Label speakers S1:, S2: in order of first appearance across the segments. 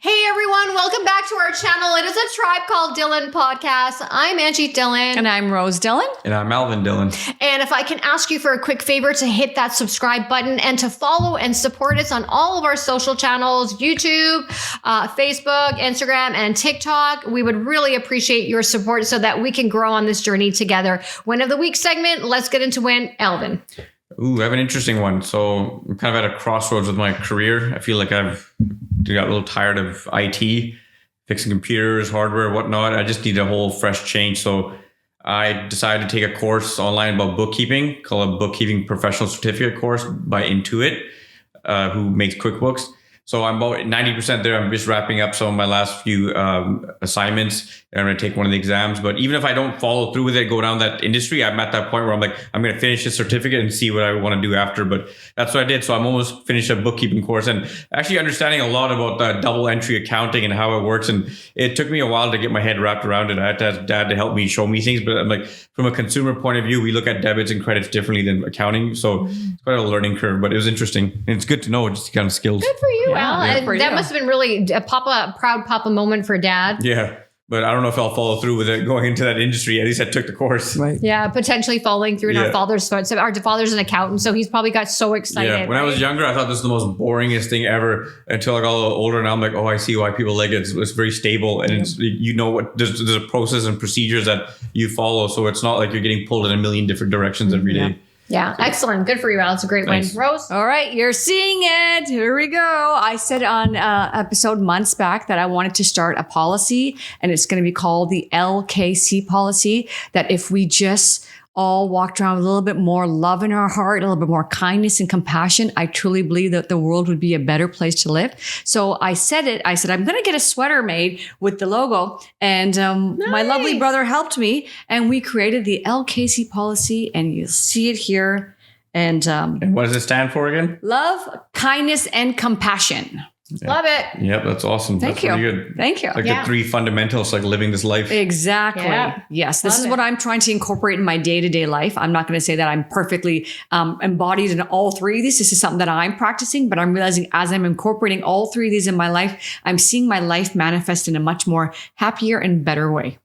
S1: Hey everyone, welcome back to our channel. It is a Tribe Called Dhillon podcast. I'm Angie Dhillon.
S2: And I'm Rose Dhillon.
S3: And I'm Alvin Dhillon.
S1: And if I can ask you for a quick favor to hit that subscribe button and to follow and support us on all of our social channels, YouTube, Facebook, Instagram, and TikTok. We would really appreciate your support so that we can grow on this journey together. Win of the week segment. Let's get into win. Alvin.
S3: Ooh, I have an interesting one. So I'm kind of at a crossroads with my career. I feel like I've got a little tired of IT, fixing computers, hardware, whatnot. I just need a whole fresh change. So I decided to take a course online about bookkeeping called a Bookkeeping Professional Certificate course by Intuit, who makes QuickBooks. So I'm about 90% there. I'm just wrapping up some of my last few assignments. I'm going to take one of the exams. But even if I don't follow through with it, go down that industry, I'm at that point where I'm like, I'm going to finish this certificate and see what I want to do after. But that's what I did. So I'm almost finished a bookkeeping course and actually understanding a lot about the double entry accounting and how it works. And it took me a while to get my head wrapped around it. I had to ask Dad to help me show me things. But I'm like, from a consumer point of view, we look at debits and credits differently than accounting. So it's quite a learning curve, but it was interesting. And it's good to know just kind of skills.
S1: Good for you,
S2: Yeah,
S1: Al.
S2: good for
S1: That
S2: you.
S1: must have been really a proud Papa moment for Dad.
S3: Yeah. But I don't know if I'll follow through with it going into that industry. At least I took the course.
S2: Right.
S1: Yeah, potentially following through in our father's footsteps. Our father's an accountant, so he's probably got so excited.
S3: Yeah, when I was younger, I thought this was the most boringest thing ever until I got a little older. Now I'm like, oh, I see why people like it. It's very stable. And it's, you know what, there's a process and procedures that you follow. So it's not like you're getting pulled in a million different directions every day.
S1: Yeah, excellent. Good for you, Al. It's a great
S3: Thanks.
S1: win. Rose?
S2: All right, you're seeing it. Here we go. I said on episode months back that I wanted to start a policy, and it's going to be called the LKC Policy, that if we just all walked around with a little bit more love in our heart, a little bit more kindness and compassion, I truly believe that the world would be a better place to live. So I said, I'm going to get a sweater made with the logo. And my lovely brother helped me, and we created the LKC Policy, and you'll see it here. And
S3: And what does it stand for again?
S2: love, kindness, and compassion.
S1: Love it.
S3: Yep, that's awesome.
S2: Thank
S3: That's
S2: you.
S3: really good.
S2: Thank you.
S3: Like the three fundamentals, like living this life.
S2: Exactly.
S1: Yeah.
S2: Yes. This
S1: Love
S2: is
S1: it.
S2: what I'm trying to incorporate in my day-to-day life. I'm not going to say that I'm perfectly embodied in all three of these. This is something that I'm practicing, but I'm realizing as I'm incorporating all three of these in my life, I'm seeing my life manifest in a much more happier and better way.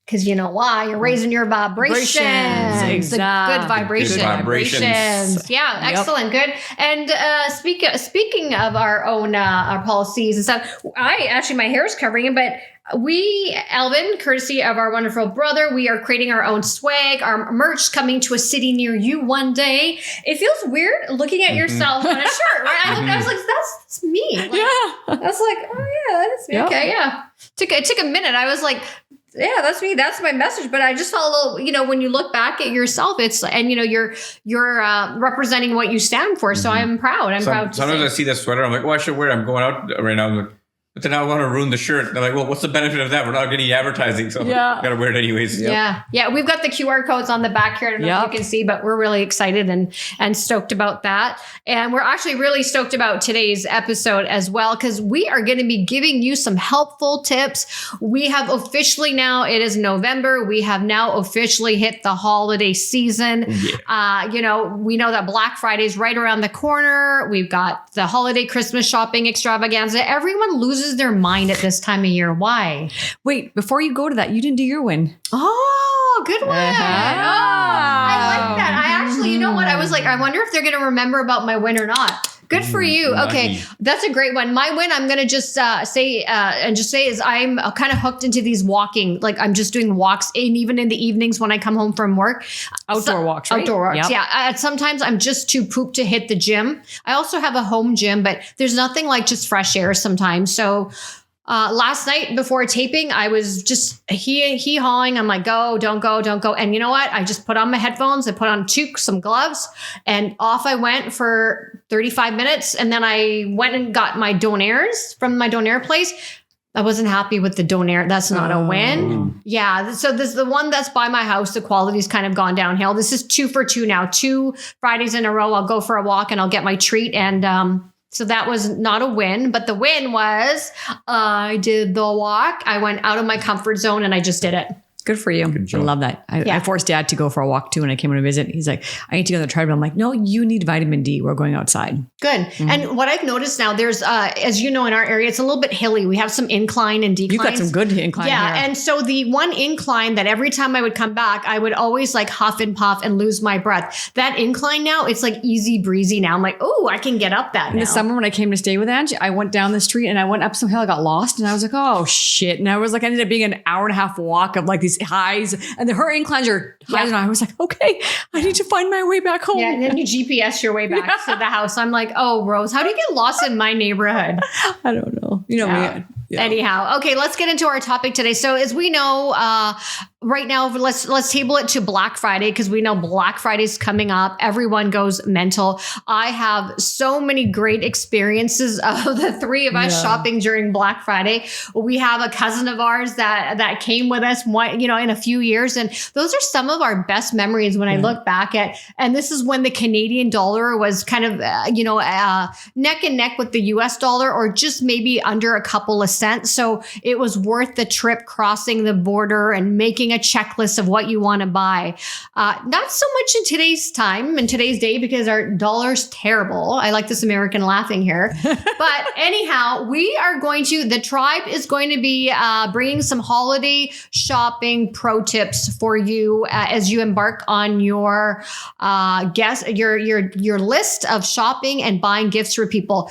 S1: Because you know why? You're raising your vibrations.
S2: Vibrations, exactly.
S1: Good vibrations.
S3: Good vibrations.
S1: Yeah,
S2: Yep.
S1: excellent. Good. And speaking of our own our policies and stuff, my hair is covering it, but we, Alvin, courtesy of our wonderful brother, we are creating our own swag, our merch coming to a city near you one day. It feels weird looking at yourself on a shirt, right? I was like, that's me. Like, That's like, oh yeah, that is me.
S2: Yep.
S1: Okay, yeah. It took a minute. I was like, yeah, that's me. That's my message. But I just felt a little, when you look back at yourself, you're representing what you stand for. So I'm proud. I'm proud.
S3: Sometimes I see that sweater. I'm like, oh, I should wear it. I'm going out right now. I'm like, but then I want to ruin the shirt. They're like, well, what's the benefit of that? We're not getting advertising. So I got to wear it anyways.
S1: Yeah. We've got the QR codes on the back here. I don't know if you can see, but we're really excited and stoked about that. And we're actually really stoked about today's episode as well, because we are going to be giving you some helpful tips. We have officially now, it is November. We have now officially hit the holiday season. Yeah. We know that Black Friday is right around the corner. We've got the holiday Christmas shopping extravaganza. Everyone loses their mind at this time of year. Why?
S2: Wait, before you go to that, you didn't do your win.
S1: Oh, good one.
S2: Uh-huh.
S1: I like that. I actually, you know what? I was like, I wonder if they're going to remember about my win or not. Good for you. Okay. That's a great one. My win, I'm going to just say is I'm kind of hooked into these walking. Like I'm just doing walks even in the evenings when I come home from work.
S2: Outdoor walks, right?
S1: Outdoor walks.
S2: Yep.
S1: Yeah. Sometimes I'm just too pooped to hit the gym. I also have a home gym, but there's nothing like just fresh air sometimes. So last night before taping, I was just hee-hawing. I'm like, don't go. And you know what? I just put on my headphones. I put on some gloves, and off I went for 35 minutes. And then I went and got my donaires from my donaire place. I wasn't happy with the donaire. That's not a win. Yeah. So this is the one that's by my house. The quality's kind of gone downhill. This is 2 for 2 now. 2 Fridays in a row. I'll go for a walk and I'll get my treat. And so that was not a win, but the win was I did the walk. I went out of my comfort zone and I just did it.
S2: Good for you. I love that. I forced Dad to go for a walk too when I came on a visit. He's like, I need to go on the treadmill. I'm like, no, you need vitamin D. We're going outside.
S1: Good. Mm-hmm. And what I've noticed now, there's, as you know, in our area, it's a little bit hilly. We have some incline and declines.
S2: You've got some good incline here.
S1: And so the one incline that every time I would come back, I would always like huff and puff and lose my breath. That incline now, it's like easy breezy now. I'm like, oh, I can get up that
S2: In the summer when I came to stay with Angie, I went down the street and I went up some hill. I got lost and I was like, oh shit. And I was like, I ended up being an hour and a half walk of like these highs, and her inclines are highs. And I was like, okay, I need to find my way back home.
S1: Yeah, and then you GPS your way back to the house. I'm like, oh, Rose, how do you get lost in my neighborhood?
S2: I don't know. You know me.
S1: Yeah. Anyhow, okay, let's get into our topic today. So as we know, right now, let's table it to Black Friday, because we know Black Friday's coming up. Everyone goes mental. I have so many great experiences of the three of us shopping during Black Friday. We have a cousin of ours that came with us, in a few years, and those are some of our best memories when I look back at. And this is when the Canadian dollar was kind of neck and neck with the US dollar, or just maybe under a couple of cents. So it was worth the trip crossing the border and making a checklist of what you want to buy. Not so much in today's time, in today's day, because our dollar's terrible. I like this American laughing here. But anyhow, the tribe is going to be bringing some holiday shopping pro tips for you as you embark on your your list of shopping and buying gifts for people.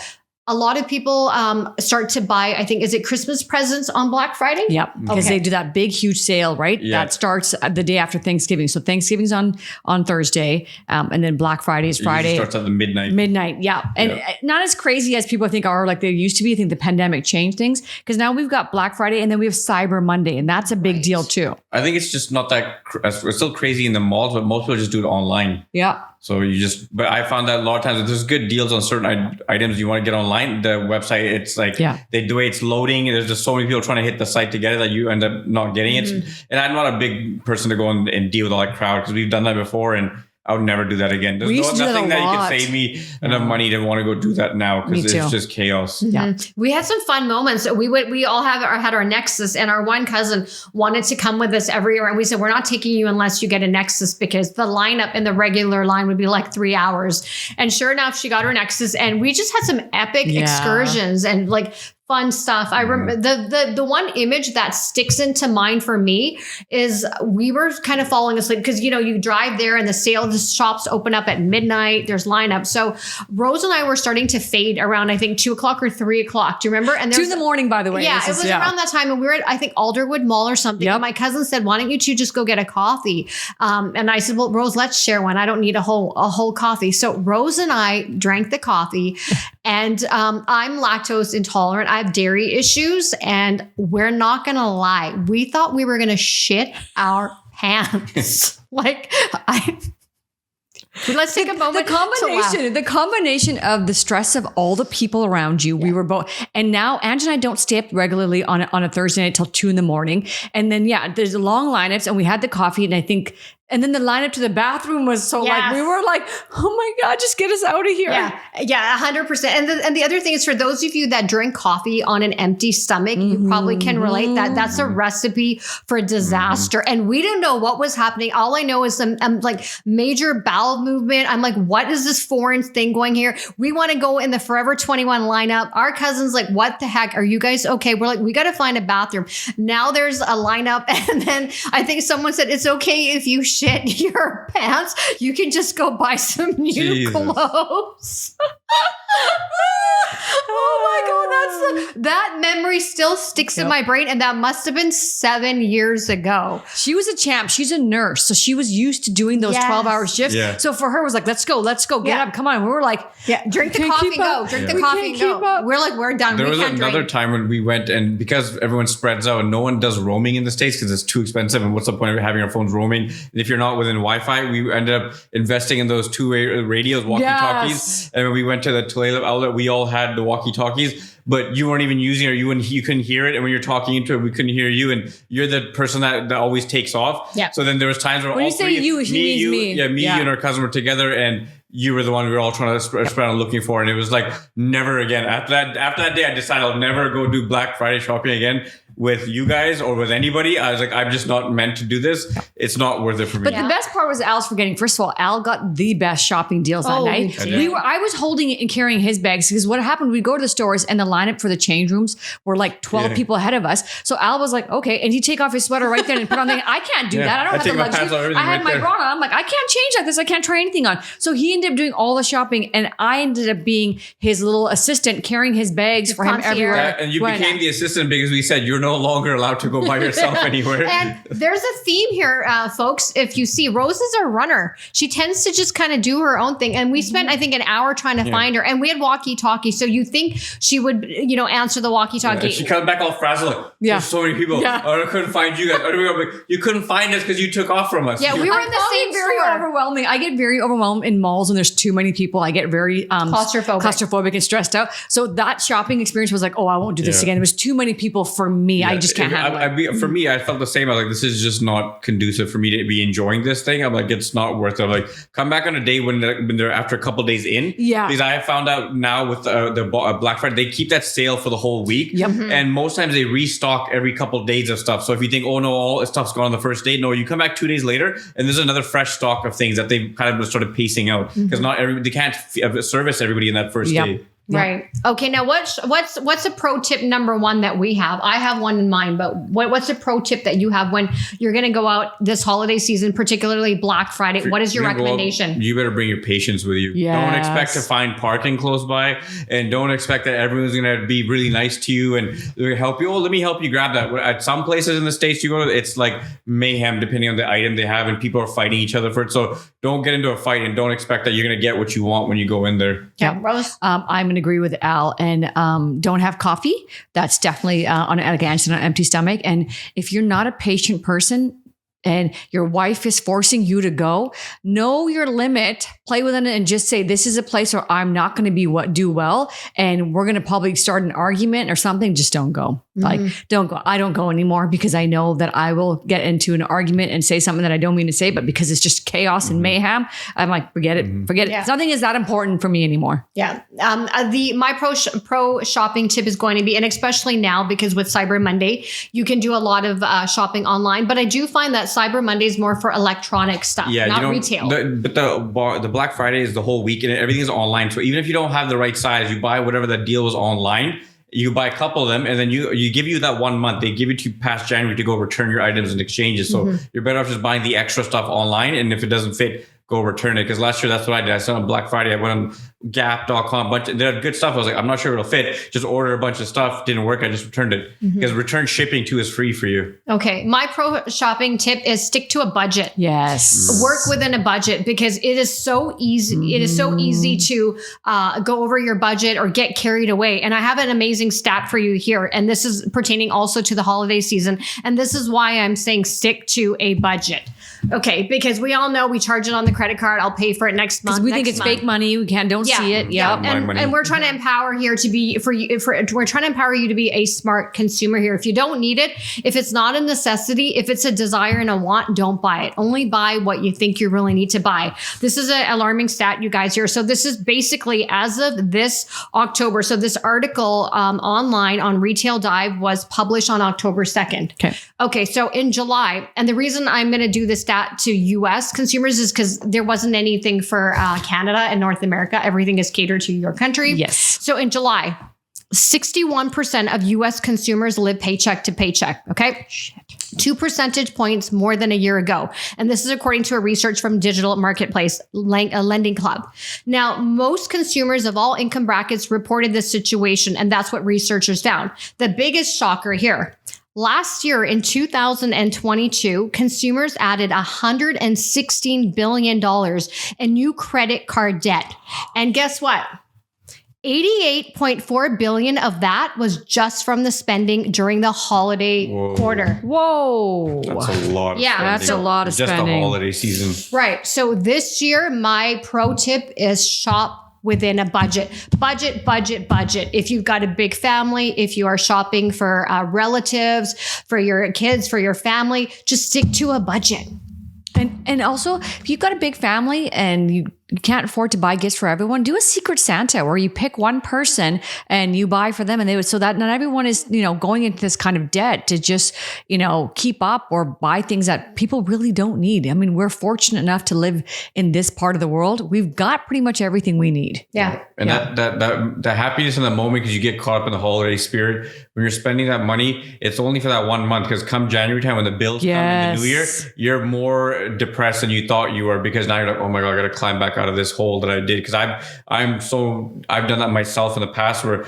S1: A lot of people start to buy, I think, is it Christmas presents on Black Friday?
S2: Yep. Because they do that big, huge sale, right? Yeah. That starts the day after Thanksgiving. So Thanksgiving's on Thursday. And then Black Friday is Friday.
S3: It starts at the midnight.
S2: Midnight, yeah. And not as crazy as people think are like they used to be. I think the pandemic changed things, because now we've got Black Friday and then we have Cyber Monday. And that's a big deal too.
S3: I think it's just not that, it's still crazy in the malls, but most people just do it online.
S2: Yeah.
S3: So but I found that a lot of times there's good deals on certain items you want to get online. The website, it's like the way it's loading, there's just so many people trying to hit the site to get it that you end up not getting it. And I'm not a big person to go and deal with all that crowd, because we've done that before and I would never do that again. There's nothing that you can save me enough money to want to go do that now, because it's just chaos.
S1: Yeah. We had some fun moments. We all had our Nexus, and our one cousin wanted to come with us every year. And we said, we're not taking you unless you get a Nexus, because the lineup in the regular line would be like 3 hours. And sure enough, she got her Nexus, and we just had some epic excursions and like fun stuff. I remember the one image that sticks into mind for me is we were kind of falling asleep, because you drive there and the shops open up at midnight. There's lineup. So Rose and I were starting to fade around, I think 2 o'clock or 3 o'clock. Do you remember? And
S2: 2 in the morning, by the way.
S1: Yeah, it was around that time, and we were at, I think, Alderwood Mall or something. Yep. And my cousin said, "Why don't you two just go get a coffee?" And I said, "Well, Rose, let's share one. I don't need a whole coffee." So Rose and I drank the coffee, and I'm lactose intolerant. I have dairy issues, and we're not going to lie. We thought we were going to shit our pants. Let's take a moment.
S2: The combination of the stress of all the people around you. We were both, and now Ange and I don't stay up regularly on a Thursday night till 2 in the morning. And then, there's long lineups, and we had the coffee, and I think, and then the lineup to the bathroom was so we were like, oh my God, just get us out of here.
S1: Yeah, 100%. And the other thing is, for those of you that drink coffee on an empty stomach, you probably can relate that. That's a recipe for disaster. And we didn't know what was happening. All I know is some like major bowel movement. I'm like, what is this foreign thing going here? We want to go in the Forever 21 lineup. Our cousin's like, what the heck? Are you guys okay? We're like, we got to find a bathroom. Now there's a lineup. And then I think someone said, it's okay if you shit your pants, you can just go buy some new clothes. Oh my God, that memory still sticks in my brain, and that must have been 7 years ago.
S2: She was a champ. She's a nurse, so she was used to doing those 12-hour shifts. Yeah. So for her, it was like, let's go, get up, come on. We were like,
S1: drink the coffee, go. Drink the coffee, go. We're like, we're done.
S3: There was another time when we went, and because everyone spreads out, and no one does roaming in the States because it's too expensive, and what's the point of having our phones roaming? And if you're not within Wi-Fi, we ended up investing in those two-way radios, Walkie Talkies. And when we went to the Tulalip outlet, we all had the Walkie Talkies, but you weren't even using it, or you couldn't hear it. And when you're talking into it, we couldn't hear you. And you're the person that always takes off. Yeah. So then there was times where
S2: when you say you, he means me.
S3: Yeah, me and our cousin were together, and you were the one we were all trying to spread out looking for. And it was like, never again. After that day, I decided I'll never go do Black Friday shopping again. with you guys or with anybody. I was like, I'm just not meant to do this. It's not worth it for me.
S2: But the best part was Al's forgetting. First of all, Al got the best shopping deals that night. I was holding it and carrying his bags because what happened, we'd go to the stores and the lineup for the change rooms were like 12 people ahead of us. So Al was like, okay. And he'd take off his sweater right there and put on the, I can't do that. I don't have the luxury. I had my bra on. I'm like, I can't change like this. I can't try anything on. So he ended up doing all the shopping and I ended up being his little assistant carrying his bags for him everywhere.
S3: And you became the assistant because we said you're no longer allowed to go by yourself anywhere.
S1: And there's a theme here, folks. If you see, Rose is a runner. She tends to just kind of do her own thing. And we spent, I think, an hour trying to find her. And we had Walkie Talkies. So you think she would, answer the Walkie Talkie.
S3: She comes back all frazzled. There's so many people. Oh, I couldn't find you guys. You couldn't find us because you took off from us.
S1: Yeah, we were in the same
S2: very
S1: store.
S2: Overwhelming. I get very overwhelmed in malls when there's too many people. I get very claustrophobic and stressed out. So that shopping experience was like, oh, I won't do this again. It was too many people for me. I just can't handle it.
S3: For me, I felt the same. I was like, this is just not conducive for me to be enjoying this thing. I'm like, it's not worth it. I'm like, come back on a day when they're after a couple of days in. Yeah. Because I found out now with the Black Friday, they keep that sale for the whole week. Yep. And most times they restock every couple of days of stuff. So if you think, oh no, all this stuff's gone on the first day. No, you come back 2 days later and there's another fresh stock of things that they've kind of started pacing out because they can't service everybody in that first day.
S1: Right. Okay. Now, what's a pro tip number one that we have? I have one in mind, but what's a pro tip that you have when you're going to go out this holiday season, particularly Black Friday? What is your recommendation?
S3: You better bring your patience with you. Yes. Don't expect to find parking close by, and don't expect that everyone's going to be really nice to you and help you. Oh, let me help you grab that. At some places in the States you go to, it's like mayhem depending on the item they have, and people are fighting each other for it. So don't get into a fight and don't expect that you're going to get what you want when you go in there.
S1: Yeah, Rose.
S2: I'm going to agree with Al, and don't have coffee. That's definitely on an empty stomach. And if you're not a patient person and your wife is forcing you to go, know your limit, play with it, and just say, this is a place where I'm not going to do well, and we're going to probably start an argument or something. Just don't go. Like, don't go. I don't go anymore because I know that I will get into an argument and say something that I don't mean to say, but because it's just chaos and mayhem, I'm like, forget it. Yeah. Nothing is that important for me anymore.
S1: Yeah. My pro shopping tip is going to be, and especially now because with Cyber Monday, you can do a lot of shopping online, but I do find that Cyber Monday is more for electronic stuff, not retail.
S3: But the Black Friday is the whole week and everything is online. So even if you don't have the right size, you buy whatever that deal was online. You buy a couple of them and then you give you that 1 month. They give it to you past January to go return your items and exchanges. So you're better off just buying the extra stuff online. And if it doesn't fit, go return it. Because last year, that's what I did. I saw on Black Friday, I went on Gap.com. They had good stuff. I was like, I'm not sure it'll fit. Just order a bunch of stuff. Didn't work. I just returned it. Because return shipping too is free for you.
S1: Okay. My pro shopping tip is stick to a budget.
S2: Yes.
S1: Work within a budget because it is so easy. It is so easy to go over your budget or get carried away. And I have an amazing stat for you here. And this is pertaining also to the holiday season. And this is why I'm saying stick to a budget. Okay, because we all know we charge it on the credit card. I'll pay for it next month.
S2: We think it's fake money. We don't see it. Yeah,
S1: and we're trying to empower here to be we're trying to empower you to be a smart consumer here. If you don't need it, if it's not a necessity, if it's a desire and a want, don't buy it. Only buy what you think you really need to buy. This is an alarming stat, you guys here. So this is basically as of this October. So this article online on Retail Dive was published on October 2nd. Okay. So in July, and the reason I'm going to do this stat to US consumers is because there wasn't anything for Canada and North America. Everything is catered to your country.
S2: Yes.
S1: So in July, 61% of US consumers live paycheck to paycheck. Okay. 2 percentage points more than a year ago. And this is according to a research from Digital Marketplace, a lending club. Now, most consumers of all income brackets reported this situation, and that's what researchers found. The biggest shocker here. Last year in 2022, consumers added $116 billion in new credit card debt. And guess what? 88.4 billion of that was just from the spending during the holiday quarter.
S2: Whoa.
S3: That's a lot of spending.
S2: That's a lot of spending.
S3: Just the holiday season.
S1: Right. So this year, my pro tip is shop within a budget. Budget. If you've got a big family, if you are shopping for relatives, for your kids, for your family, just stick to a budget.
S2: And also, if you've got a big family and you can't afford to buy gifts for everyone, do a Secret Santa where you pick one person and you buy for them, and they would, so that not everyone is, going into this kind of debt to just, keep up or buy things that people really don't need. I mean, we're fortunate enough to live in this part of the world. We've got pretty much everything we need.
S1: Yeah.
S3: And that happiness in the moment, because you get caught up in the holiday spirit, when you're spending that money, it's only for that 1 month, because come January time when the bills come in the new year, you're more depressed than you thought you were, because now you're like, oh my God, I got to climb back out of this hole that I did. Because I've done that myself in the past where,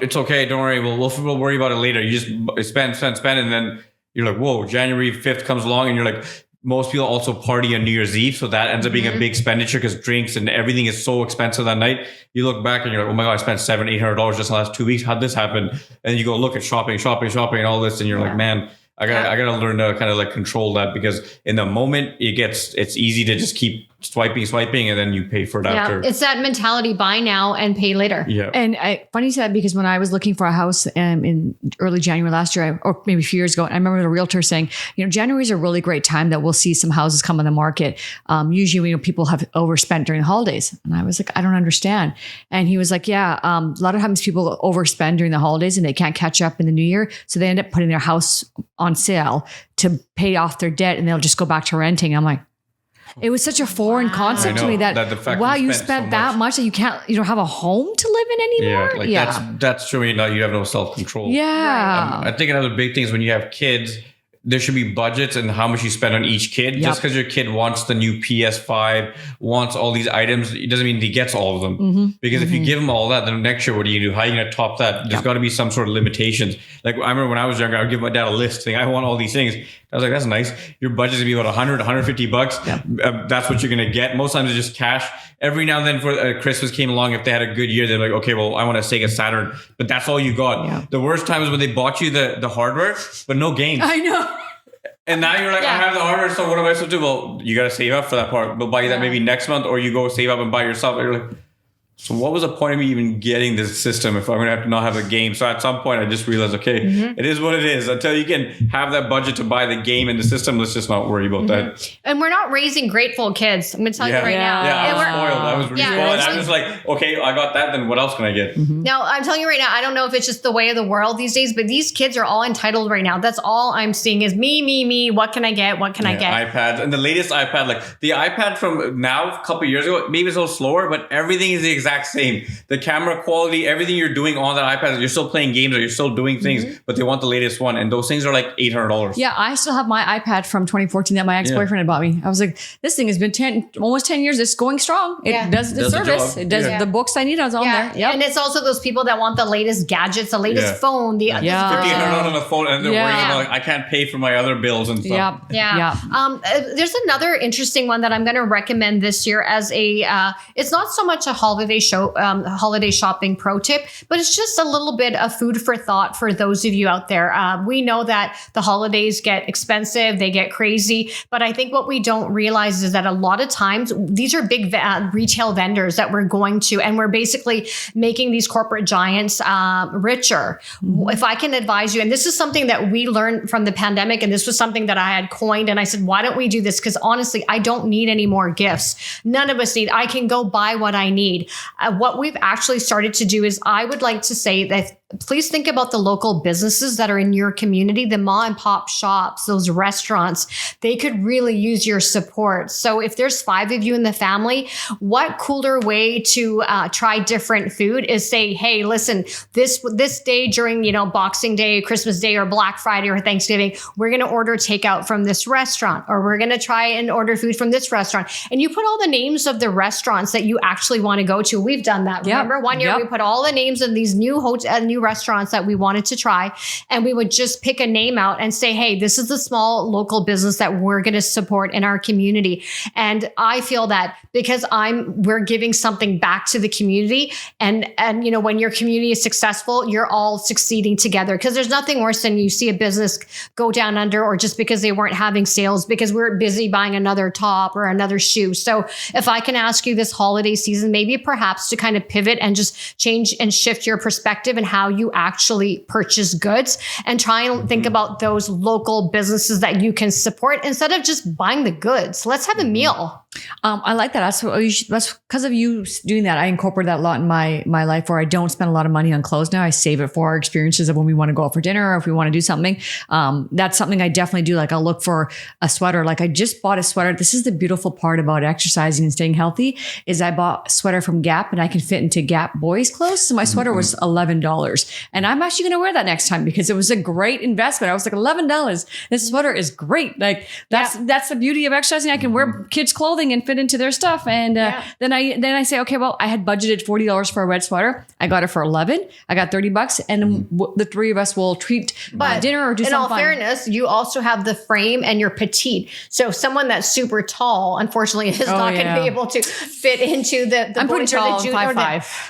S3: it's okay, don't worry, we'll worry about it later. You just spend, and then you're like, whoa, January 5th comes along, and you're like, most people also party on New Year's Eve, so that ends up being a big expenditure because drinks and everything is so expensive that night. You look back and you're like, oh my God, I spent $700-800 just in the last 2 weeks. How'd this happen? And then you go look at shopping and all this, and you're like, man, I gotta learn to kind of like control that, because in the moment it's easy to just keep swiping, and then you pay for it after.
S1: It's that mentality: buy now and pay later.
S3: Yeah.
S2: And funny you said that, because when I was looking for a house in early January last year, or maybe a few years ago, I remember the realtor saying, January is a really great time that we'll see some houses come on the market. Usually, people have overspent during the holidays. And I was like, I don't understand. And he was like, a lot of times people overspend during the holidays and they can't catch up in the new year. So they end up putting their house on sale to pay off their debt, and they'll just go back to renting. I'm like, it was such a foreign concept to me that
S3: the fact
S2: wow,
S3: you
S2: spent so that much that you don't have a home to live in anymore.
S3: That's showing that you have no self-control.
S2: Yeah.
S3: I think another big thing is when you have kids, there should be budgets and how much you spend on each kid. Just because your kid wants the new PS5, wants all these items, it doesn't mean he gets all of them. Because if you give him all that, then next year, what do? How are you going to top that? There's got to be some sort of limitations. Like I remember when I was younger, I would give my dad a list saying, I want all these things. I was like, that's nice. Your budget's gonna be about $100-150. That's what you're gonna get. Most times it's just cash. Every now and then for Christmas came along, if they had a good year, they're like, okay, well, I want a Sega Saturn, but that's all you got. Yeah. The worst time is when they bought you the hardware, but no games.
S2: I know.
S3: And now you're like, I have the hardware, so what am I supposed to do? Well, you got to save up for that part. We'll buy you that maybe next month, or you go save up and buy yourself. And you're like, so what was the point of me even getting this system if I'm going to have to not have a game? So at some point I just realized, okay, it is what it is. Until you can have that budget to buy the game and the system, let's just not worry about that.
S1: And we're not raising grateful kids. I'm going to tell you right now.
S3: Yeah, I was spoiled. I was really spoiled. I was like, okay, I got that, then what else can I get?
S1: No, I'm telling you right now, I don't know if it's just the way of the world these days, but these kids are all entitled right now. That's all I'm seeing is me. What can I get? What can I get?
S3: iPads. And the latest iPad, like the iPad from now, a couple of years ago, maybe it's a little slower, but everything is the exact same. The camera quality, everything you're doing on that iPad, you're still playing games or you're still doing things, but they want the latest one. And those things are like $800.
S2: Yeah, I still have my iPad from 2014 that my ex-boyfriend had bought me. I was like, this thing has been almost 10 years. It's going strong. It does the service. It does the books I need. I was on there. Yep.
S1: And it's also those people that want the latest gadgets, the latest phone.
S3: $1,500 on the phone, and they're worrying about, like, I can't pay for my other bills and stuff.
S1: There's another interesting one that I'm going to recommend this year as it's not so much a holiday shopping pro tip, but it's just a little bit of food for thought for those of you out there. We know that the holidays get expensive, they get crazy, but I think what we don't realize is that a lot of times these are big retail vendors that we're going to, and we're basically making these corporate giants richer. If I can advise you, and this is something that we learned from the pandemic, and this was something that I had coined, and I said, why don't we do this? Because honestly, I don't need any more gifts. None of us need. I can go buy what I need. What we've actually started to do is, I would like to say that please think about the local businesses that are in your community, the mom and pop shops, those restaurants. They could really use your support. So if there's 5 of you in the family, what cooler way to try different food is say, hey, listen, this day during, Boxing Day, Christmas Day, or Black Friday or Thanksgiving, we're going to order takeout from this restaurant, or we're going to try and order food from this restaurant. And you put all the names of the restaurants that you actually want to go to. We've done that. Remember one year we put all the names of these new restaurants that we wanted to try, and we would just pick a name out and say, hey, this is the small local business that we're going to support in our community. And I feel that because we're giving something back to the community, and when your community is successful, you're all succeeding together, because there's nothing worse than you see a business go down under, or just because they weren't having sales because we're busy buying another top or another shoe. So if I can ask you this holiday season, maybe perhaps to kind of pivot and just change and shift your perspective and how you actually purchase goods, and try and think about those local businesses that you can support instead of just buying the goods. Let's have a meal.
S2: I like that. That's because of you doing that. I incorporate that a lot in my life where I don't spend a lot of money on clothes now. I save it for our experiences of when we want to go out for dinner or if we want to do something. That's something I definitely do. Like I'll look for a sweater. Like I just bought a sweater. This is the beautiful part about exercising and staying healthy is I bought a sweater from Gap and I can fit into Gap boys clothes. So my sweater was $11 and I'm actually going to wear that next time because it was a great investment. I was like $11. This sweater is great. Like that's the beauty of exercising. I can wear kids clothing and fit into their stuff. And then I say, okay, well, I had budgeted $40 for a red sweater. I got it for $11. I got $30 and the three of us will treat dinner or do something. In all
S1: fairness, you also have the frame and you're petite. So someone that's super tall, unfortunately, is not going to be able to fit into the
S2: I'm pretty tall,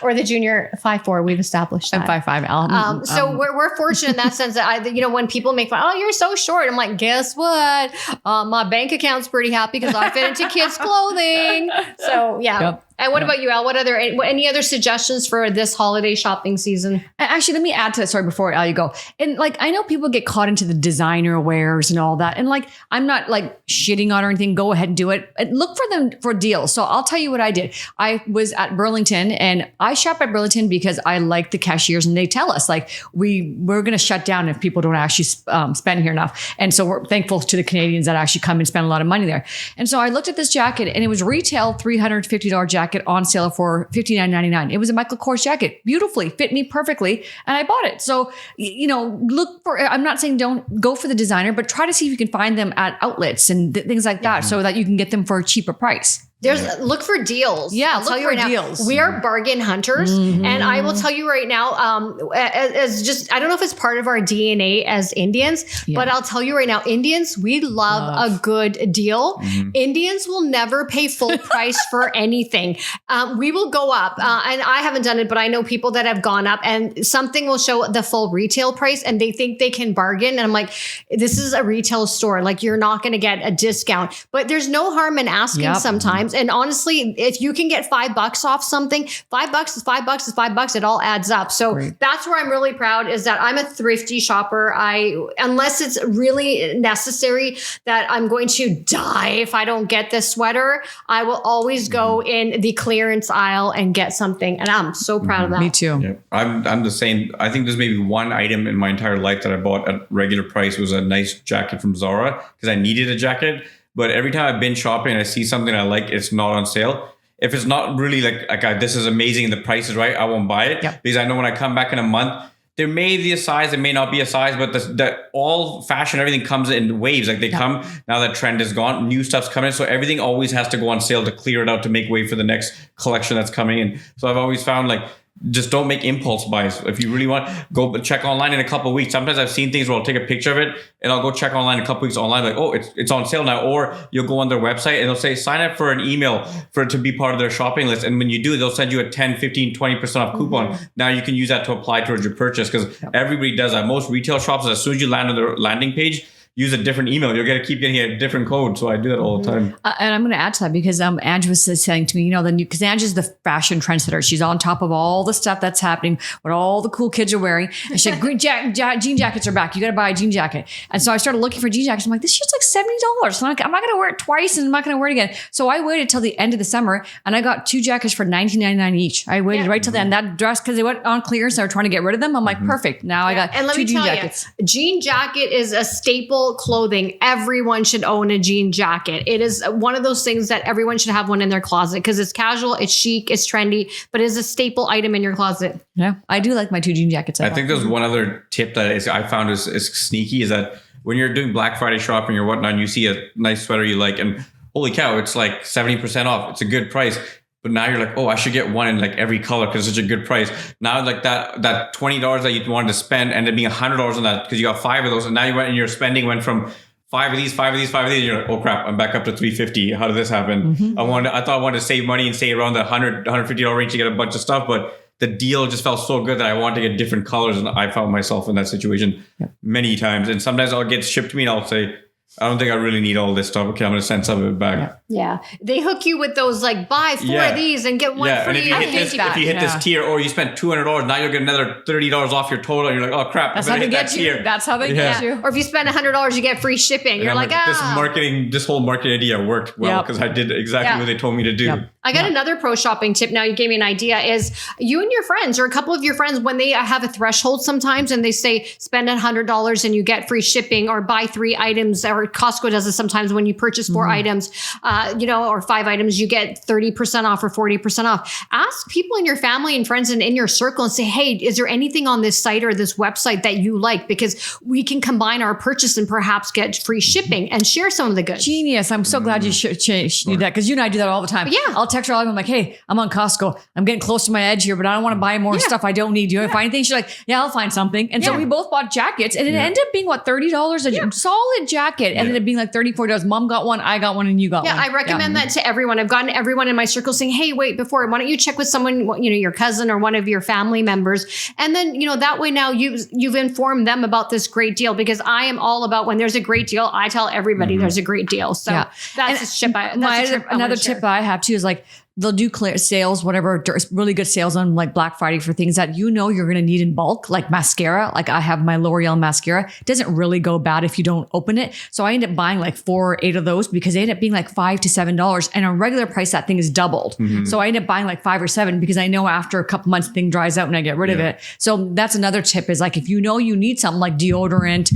S1: or the junior 5'4". We've established that.
S2: I'm 5'5".
S1: So we're fortunate in that sense that when people make fun, oh, you're so short. I'm like, guess what? My bank account's pretty happy because I fit into kids' clothing. So yeah.
S2: Yep.
S1: And what about you, Al? Any other suggestions for this holiday shopping season?
S2: Actually, let me add to that story before Al, you go. And like, I know people get caught into the designer wares and all that. And like, I'm not like shitting on or anything. Go ahead and do it. And look for them for deals. So I'll tell you what I did. I was at Burlington and I shop at Burlington because I like the cashiers and they tell us like, we're going to shut down if people don't actually spend here enough. And so we're thankful to the Canadians that actually come and spend a lot of money there. And so I looked at this jacket and it was retail $350 jacket on sale for $59.99. It was a Michael Kors jacket, beautifully fit me perfectly, and I bought it. So, look for, I'm not saying don't go for the designer, but try to see if you can find them at outlets and things like that so that you can get them for a cheaper price.
S1: Look for deals.
S2: Yeah,
S1: I'll tell you right
S2: deals.
S1: Now, we are bargain hunters. And I will tell you right now, as just, I don't know if it's part of our DNA as Indians, but I'll tell you right now, Indians, we love a good deal. Indians will never pay full price for anything. We will go up, and I haven't done it, but I know people that have gone up and something will show the full retail price and they think they can bargain. And I'm like, this is a retail store. Like you're not going to get a discount, but there's no harm in asking sometimes. And honestly, if you can get $5 off something, $5 is $5 is $5. It all adds up. So that's where I'm really proud is that I'm a thrifty shopper. Unless it's really necessary that I'm going to die if I don't get this sweater, I will always go in the clearance aisle and get something. And I'm so proud of that.
S2: Me too.
S3: Yeah. I'm the same. I think there's maybe one item in my entire life that I bought at regular price was a nice jacket from Zara because I needed a jacket. But every time I've been shopping and I see something I like, it's not on sale. If it's not really like this is amazing, the price is right, I won't buy it. Because I know when I come back in a month, there may be a size, there may not be a size, but the all fashion, everything comes in waves. Like they come, now that trend is gone, new stuff's coming in. So everything always has to go on sale to clear it out to make way for the next collection that's coming in. So I've always found like, just don't make impulse buys. If you really want, go check online in a couple of weeks. Sometimes I've seen things where I'll take a picture of it and I'll go check online a couple of weeks online. Like, oh, it's on sale now. Or you'll go on their website and they'll say, sign up for an email for it to be part of their shopping list. And when you do, they'll send you a 10, 15, 20% off coupon. Now you can use that to apply towards your purchase because everybody does that. Most retail shops, as soon as you land on their landing page, use a different email. You're going to keep getting a different code. So I do that all the time.
S2: And I'm going to add to that because Ange was saying to me, because Ange is the fashion trendsetter. She's on top of all the stuff that's happening, what all the cool kids are wearing. And she said, jean jackets are back. You got to buy a jean jacket. And so I started looking for jean jackets. I'm like, this shit's like $70. So I'm not going to wear it twice and I'm not going to wear it again. So I waited till the end of the summer and I got 2 jackets for $19.99 each. I waited right till the end. That dress, because they went on clearance, they were trying to get rid of them. I'm like, perfect. Now I got 2 jean jackets.
S1: Jean jacket is a staple clothing. Everyone should own a jean jacket. It is one of those things that everyone should have one in their closet because it's casual, it's chic, it's trendy, but it is a staple item in your closet.
S2: Yeah, I do like my 2 jean jackets.
S3: I think there's one other tip that I found is sneaky is that when you're doing Black Friday shopping or whatnot, and you see a nice sweater you like and holy cow, it's like 70% off. It's a good price. But now you're like, oh, I should get one in like every color because it's such a good price. Now like that $20 that you wanted to spend ended up being $100 on that because you got 5 of those. And now you went and your spending went from 5 of these, 5 of these, 5 of these. You're like, oh crap, I'm back up to $350. How did this happen? I thought I wanted to save money and stay around the $150 range to get a bunch of stuff, but the deal just felt so good that I wanted to get different colors, and I found myself in that situation many times. And sometimes I'll get shipped to me and I'll say, I don't think I really need all this stuff. Okay, I'm going to send some of it back.
S1: Yeah. They hook you with those like buy 4 of these and get one
S3: And
S1: free.
S3: if you hit this tier, you spent $200, now you'll get another $30 off your total. And you're like, oh crap.
S2: That's how they get you. That's how they get you.
S1: Or if you spend $100, you get free shipping. You're like,
S3: this whole marketing idea worked well because I did exactly what they told me to do.
S2: Yep.
S1: I got another pro shopping tip. Now you gave me an idea is you and your friends or a couple of your friends, when they have a threshold sometimes and they say spend $100 and you get free shipping or buy 3 items, or Costco does this sometimes when you purchase 4 items, or 5 items, you get 30% off or 40% off. Ask people in your family and friends and in your circle and say, hey, is there anything on this site or this website that you like? Because we can combine our purchase and perhaps get free shipping and share some of the goods.
S2: Genius. I'm so glad you do that because you and I do that all the time.
S1: But yeah.
S2: I'll text her all. I'm like, hey, I'm on Costco. I'm getting close to my edge here, but I don't want to buy more stuff I don't need. Do you find anything? She's like, yeah, I'll find something. And so we both bought jackets and it ended up being $30 a solid jacket. Ended up being like $34. Mom got one, I got one, and you got one.
S1: Yeah, I recommend that to everyone. I've gotten everyone in my circle saying, hey, wait, why don't you check with someone, your cousin or one of your family members. And then, that way now you've informed them about this great deal, because I am all about when there's a great deal, I tell everybody there's a great deal. So that's
S2: another tip I have too is like, they'll do clear sales, whatever, really good sales on like Black Friday for things that you're going to need in bulk, like mascara. Like I have my L'Oreal mascara. It doesn't really go bad if you don't open it. So I end up buying like 4 or 8 of those because they end up being like $5 to $7, and a regular price that thing is doubled. So I end up buying like 5 or 7 because I know after a couple months the thing dries out and I get rid of it. So that's another tip is like if you need something like deodorant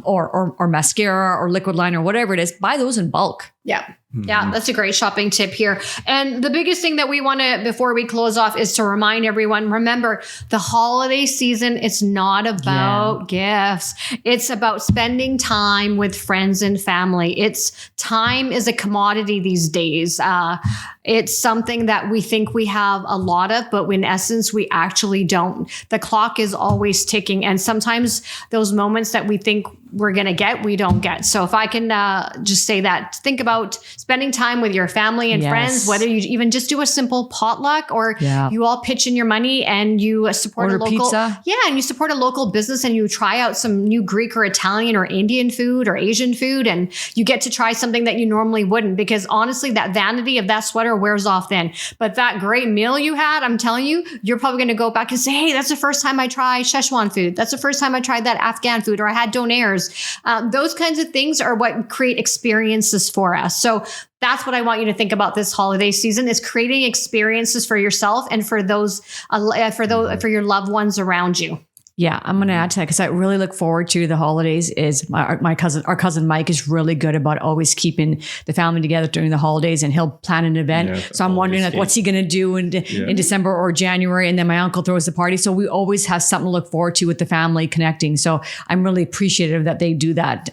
S2: or mascara or liquid liner or whatever it is, buy those in bulk.
S1: Yeah. Yeah, that's a great shopping tip here. And the biggest thing that we want to, before we close off, is to remind everyone, remember, the holiday season, it's not about gifts. It's about spending time with friends and family. Time is a commodity these days. It's something that we think we have a lot of, but in essence, we actually don't. The clock is always ticking. And sometimes those moments that we think we're going to get, we don't get. So if I can just say that, think about spending time with your family and friends, whether you even just do a simple potluck or you all pitch in your money and you support a local pizza. Yeah, and you support a local business and you try out some new Greek or Italian or Indian food or Asian food, and you get to try something that you normally wouldn't, because honestly, that vanity of that sweater wears off then. But that great meal you had, I'm telling you, you're probably going to go back and say, hey, that's the first time I tried Szechuan food. That's the first time I tried that Afghan food, or I had donairs. Those kinds of things are what create experiences for us. So that's what I want you to think about this holiday season, is creating experiences for yourself and for those, for your loved ones around you.
S2: Yeah, I'm going to add to that because I really look forward to the holidays. Is our cousin Mike is really good about always keeping the family together during the holidays, and he'll plan an event. So I'm wondering like, what's he going to do in December or January? And then my uncle throws the party. So we always have something to look forward to with the family connecting. So I'm really appreciative that they do that,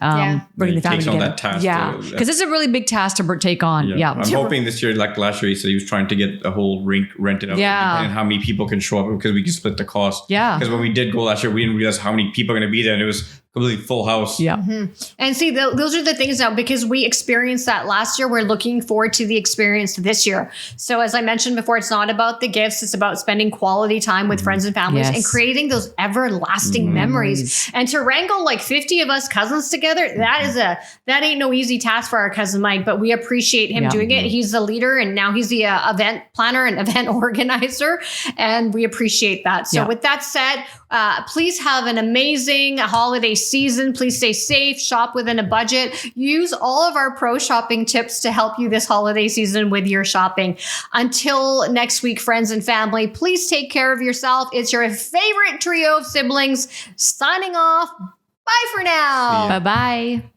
S2: bring the family together.
S3: That task
S2: because it's a really big task to take on. Yeah.
S3: I'm hoping this year, like last year, he said he was trying to get the whole rink rented out. Depending on how many people can show up, because we can split the cost. Yeah. Because when we did go last year, we didn't realize how many people are going to be there, and it was completely full house.
S2: Yeah.
S1: And see, those are the things now, because we experienced that last year, we're looking forward to the experience this year. So as I mentioned before, it's not about the gifts. It's about spending quality time with friends and families and creating those everlasting memories. And to wrangle like 50 of us cousins together, that ain't no easy task for our cousin Mike, but we appreciate him doing it. He's the leader, and now he's the event planner and event organizer, and we appreciate that. So with that said, please have an amazing holiday season. Please stay safe, shop within a budget. Use all of our pro shopping tips to help you this holiday season with your shopping. Until next week, friends and family, please take care of yourself. It's your favorite trio of siblings signing off. Bye for now.
S2: Bye-bye.